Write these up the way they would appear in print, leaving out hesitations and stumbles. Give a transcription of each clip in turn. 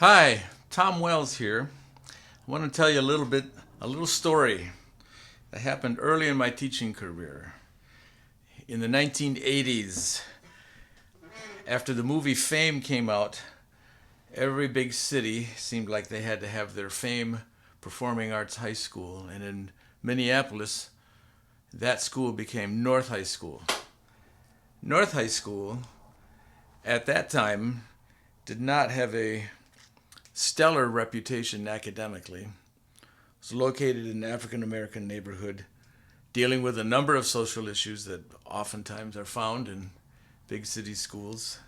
Hi, Tom Wells here. I want to tell you a little story that happened early in my teaching career. In the 1980s, after the movie Fame came out, every big city seemed like they had to have their Fame Performing Arts High School. And in Minneapolis, that school became North High School. North High School, at that time, did not have a stellar reputation academically. It's located in an African American neighborhood, dealing with a number of social issues that oftentimes are found in big city schools.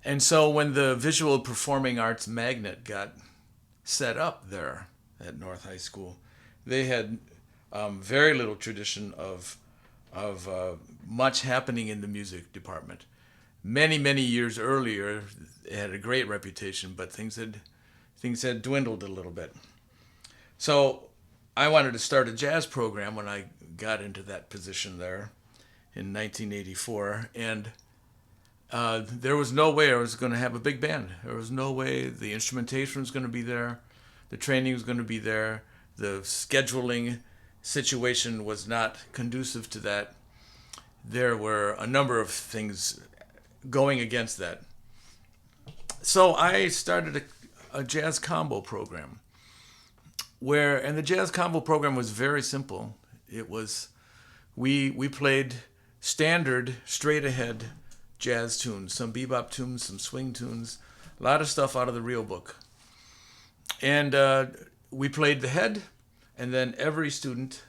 And so when the visual performing arts magnet got set up there at North High School, they had very little tradition of much happening in the music department. Many years earlier, it had a great reputation, but things had dwindled a little bit. So I wanted to start a jazz program when I got into that position there in 1984, and there was no way I was going to have a big band. There was no way the instrumentation was going to be there, the training was going to be there, the scheduling situation was not conducive to that. There were a number of things going against that. So I started a jazz combo program and the jazz combo program was very simple. It was we played standard straight ahead jazz tunes, some bebop tunes, some swing tunes, a lot of stuff out of the real book. And we played the head, and then every student,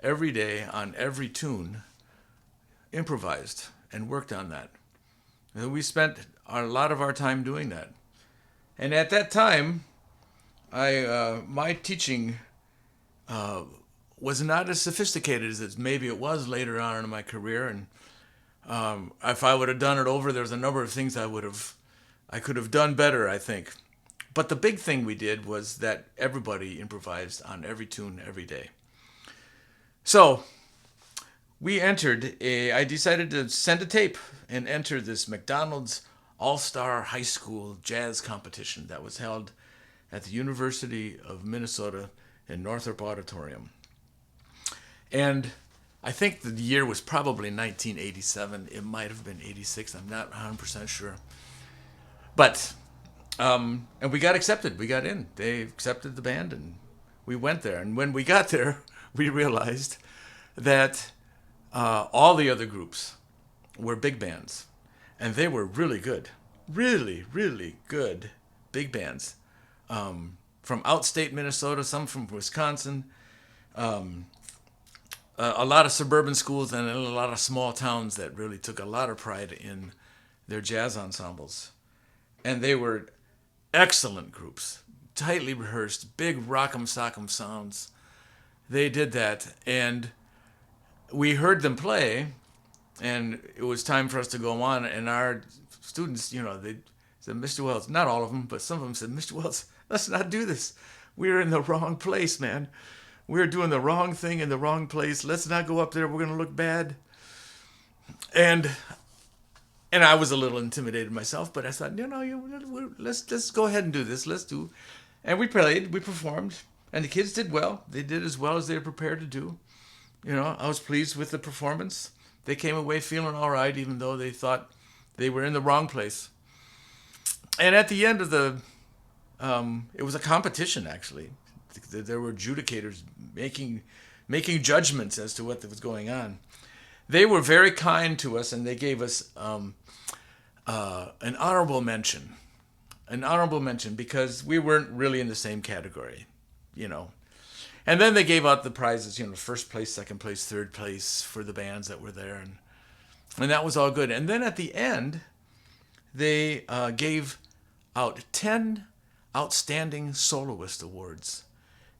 every day on every tune, improvised and worked on that. And we spent a lot of our time doing that. And at that time, my teaching was not as sophisticated as maybe it was later on in my career. And if I would have done it over, there's a number of things I could have done better, I think. But the big thing we did was that everybody improvised on every tune every day. So I decided to send a tape and enter this McDonald's All-Star High School Jazz Competition that was held at the University of Minnesota in Northrop Auditorium. And I think the year was probably 1987. It might have been 86. I'm not 100% sure. But, and we got accepted. We got in. They accepted the band, and we went there. And when we got there, we realized that all the other groups were big bands. And they were really good. Really good big bands. From outstate Minnesota, some from Wisconsin, a lot of suburban schools, and a lot of small towns that really took a lot of pride in their jazz ensembles. And they were excellent groups, tightly rehearsed, big rock'em sock'em sounds. They did that, and we heard them play, and it was time for us to go on, and our students, they said, Mr. Wells, not all of them, but some of them said, Mr. Wells, let's not do this. We're in the wrong place, man. We're doing the wrong thing in the wrong place. Let's not go up there. We're going to look bad. And I was a little intimidated myself, but I thought, let's go ahead and do this. And we played, we performed, and the kids did well. They did as well as they were prepared to do. I was pleased with the performance. They came away feeling all right, even though they thought they were in the wrong place. And at the end of it was a competition, actually. There were adjudicators making judgments as to what was going on. They were very kind to us, and they gave us an honorable mention. An honorable mention because we weren't really in the same category, And then they gave out the prizes, first place, second place, third place for the bands that were there. And that was all good. And then at the end, they gave out 10 outstanding soloist awards.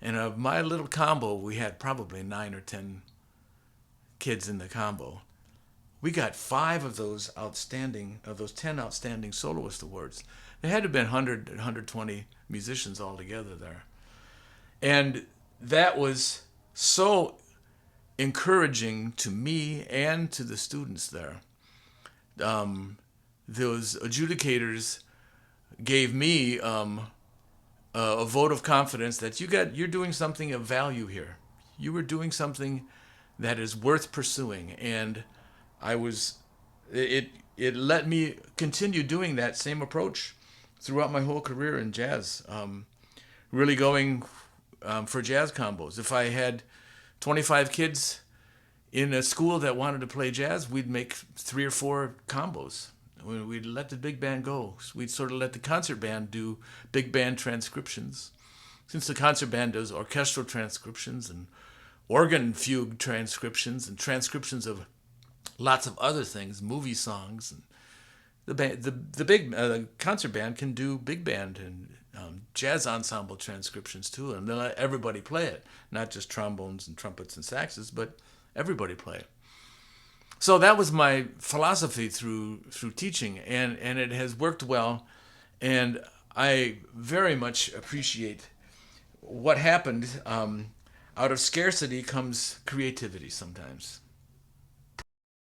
And of my little combo, we had probably 9 or 10 kids in the combo. We got 5 of those 10 outstanding soloist awards. There had to have been 100, 120 musicians altogether there. And that was so encouraging to me and to the students there. Those adjudicators gave me a vote of confidence that you're doing something of value here. You were doing something that is worth pursuing, and I was it let me continue doing that same approach throughout my whole career in jazz. Really going for jazz combos. If I had 25 kids in a school that wanted to play jazz, we'd make 3 or 4 combos. We'd let the big band go. We'd sort of let the concert band do big band transcriptions. Since the concert band does orchestral transcriptions and organ fugue transcriptions and transcriptions of lots of other things, movie songs, and the concert band can do big band and jazz ensemble transcriptions too, and they let everybody play it, not just trombones and trumpets and saxes, but everybody play it. So that was my philosophy through teaching, and it has worked well, and I very much appreciate what happened. Out of scarcity comes creativity sometimes.